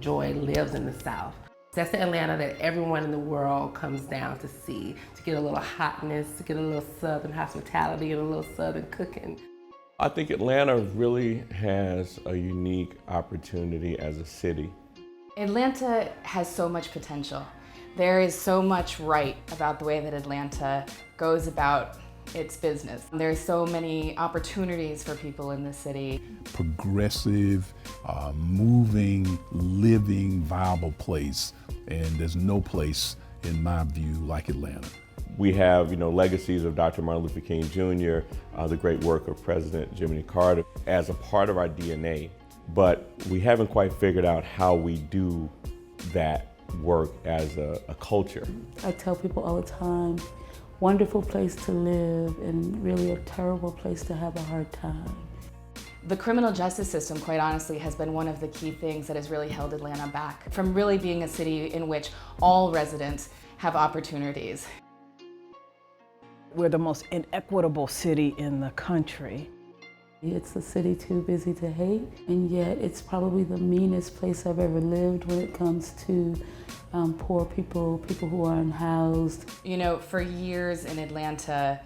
Joy lives in the South. That's the Atlanta that everyone in the world comes down to see, to get a little hotness, to get a little Southern hospitality and a little Southern cooking. I think Atlanta really has a unique opportunity as a city. Atlanta has so much potential. There is so much right about the way that Atlanta goes about its business. There's so many opportunities for people in the city. Progressive, moving, living, viable place, and there's no place, in my view, like Atlanta. We have, legacies of Dr. Martin Luther King Jr., the great work of President Jimmy Carter as a part of our DNA, but we haven't quite figured out how we do that work as a culture. I tell people all the time, wonderful place to live and really a terrible place to have a hard time. The criminal justice system, quite honestly, has been one of the key things that has really held Atlanta back from really being a city in which all residents have opportunities. We're the most inequitable city in the country. It's a city too busy to hate, and yet it's probably the meanest place I've ever lived when it comes to poor people, people who are unhoused. For years in Atlanta,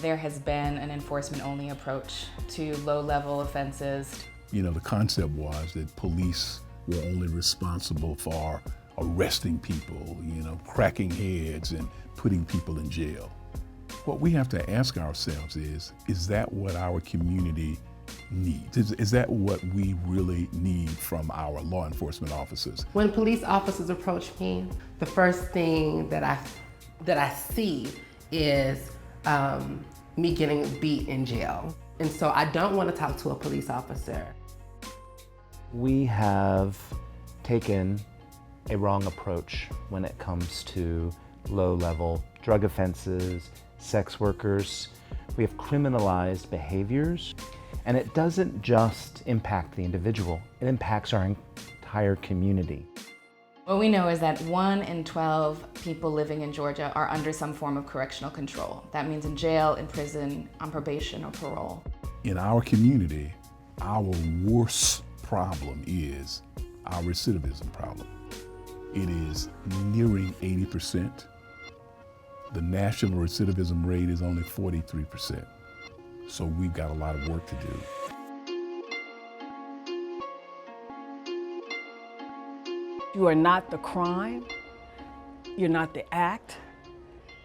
there has been an enforcement-only approach to low-level offenses. The concept was that police were only responsible for arresting people, cracking heads and putting people in jail. What we have to ask ourselves is that what our community needs? Is that what we really need from our law enforcement officers? When police officers approach me, the first thing that I see is me getting beat in jail. And so I don't want to talk to a police officer. We have taken a wrong approach when it comes to low-level drug offenses, sex workers. We have criminalized behaviors, and it doesn't just impact the individual, it impacts our entire community. What we know is that 1 in 12 people living in Georgia are under some form of correctional control. That means in jail, in prison, on probation or parole. In our community, our worst problem is our recidivism problem. It is nearing 80%. The national recidivism rate is only 43%. So we've got a lot of work to do. You are not the crime, you're not the act,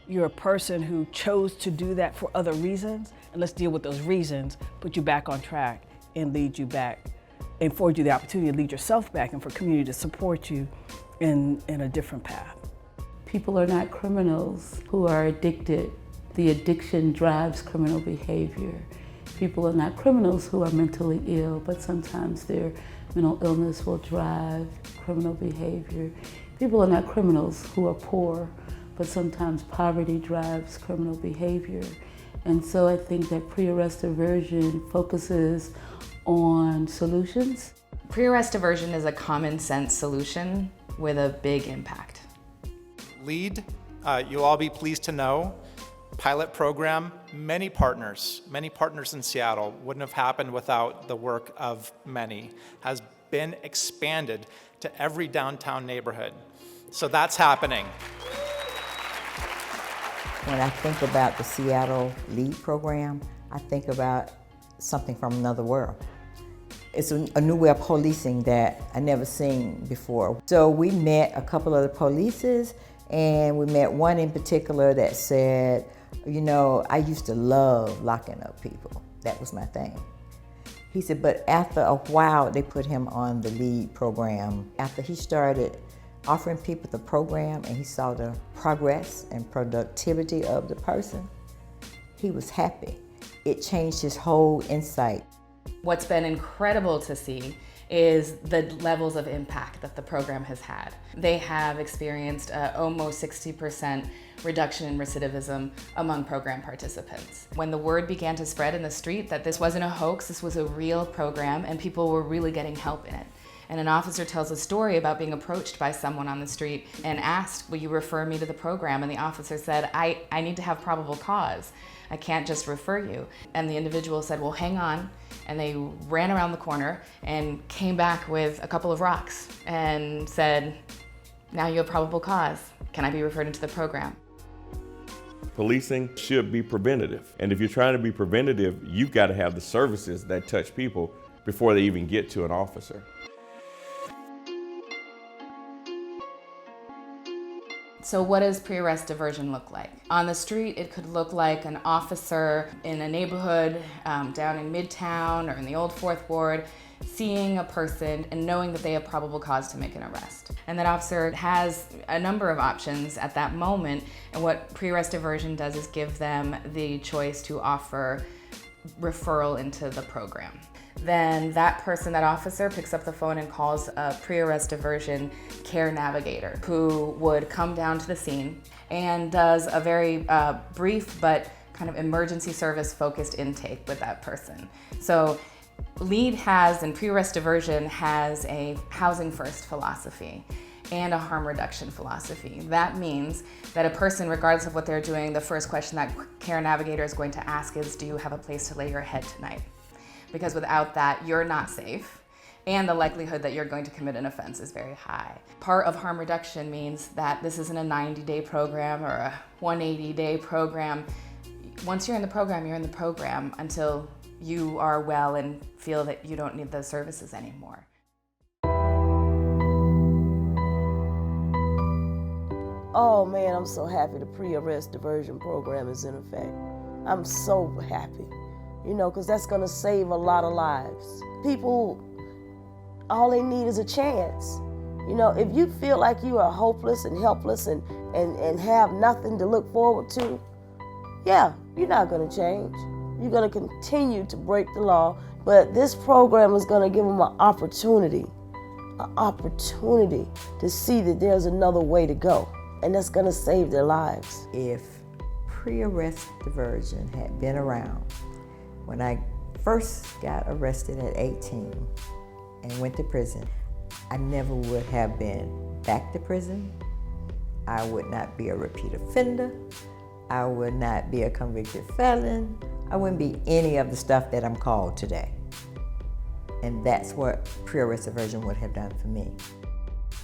you're a person who chose to do that for other reasons, and let's deal with those reasons, put you back on track and lead you back, and afford you the opportunity to lead yourself back and for community to support you in a different path. People are not criminals who are addicted. The addiction drives criminal behavior. People are not criminals who are mentally ill, but sometimes their mental illness will drive criminal behavior. People are not criminals who are poor, but sometimes poverty drives criminal behavior. And so I think that pre-arrest diversion focuses on solutions. Pre-arrest diversion is a common sense solution with a big impact. LEAD, you'll all be pleased to know, pilot program, many partners in Seattle. Wouldn't have happened without the work of many. Has been expanded to every downtown neighborhood. So that's happening. When I think about the Seattle LEAD program, I think about something from another world. It's a new way of policing that I never seen before. So we met a couple of the polices, and we met one in particular that said, I used to love locking up people. That was my thing. He said, but after a while, they put him on the LEAD program. After he started offering people the program and he saw the progress and productivity of the person, he was happy. It changed his whole insight. What's been incredible to see is the levels of impact that the program has had. They have experienced almost 60% reduction in recidivism among program participants. When the word began to spread in the street that this wasn't a hoax, this was a real program, and people were really getting help in it. And an officer tells a story about being approached by someone on the street and asked, will you refer me to the program? And the officer said, I need to have probable cause. I can't just refer you. And the individual said, well, hang on. And they ran around the corner and came back with a couple of rocks and said, now you have probable cause. Can I be referred into the program? Policing should be preventative. And if you're trying to be preventative, you've got to have the services that touch people before they even get to an officer. So what does pre-arrest diversion look like? On the street, it could look like an officer in a neighborhood down in Midtown or in the Old Fourth Ward seeing a person and knowing that they have probable cause to make an arrest. And that officer has a number of options at that moment, and what pre-arrest diversion does is give them the choice to offer referral into the program. Then that person, that officer, picks up the phone and calls a pre-arrest diversion care navigator who would come down to the scene and does a very brief but kind of emergency service focused intake with that person. So LEAD has, and pre-arrest diversion has, a housing first philosophy and a harm reduction philosophy. That means that a person, regardless of what they're doing, the first question that care navigator is going to ask is, do you have a place to lay your head tonight? Because without that, you're not safe, and the likelihood that you're going to commit an offense is very high. Part of harm reduction means that this isn't a 90-day program or a 180-day program. Once you're in the program, you're in the program until you are well and feel that you don't need those services anymore. Oh man, I'm so happy the pre-arrest diversion program is in effect. I'm so happy, you know, because that's gonna save a lot of lives. People, all they need is a chance. You know, if you feel like you are hopeless and helpless and have nothing to look forward to, yeah, you're not gonna change. You're gonna continue to break the law, but this program is gonna give them an opportunity to see that there's another way to go, and that's gonna save their lives. If pre-arrest diversion had been around when I first got arrested at 18 and went to prison, I never would have been back to prison. I would not be a repeat offender. I would not be a convicted felon. I wouldn't be any of the stuff that I'm called today. And that's what pre-arrest diversion would have done for me.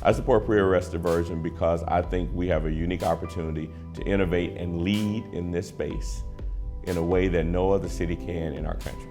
I support pre-arrest diversion because I think we have a unique opportunity to innovate and lead in this space in a way that no other city can in our country.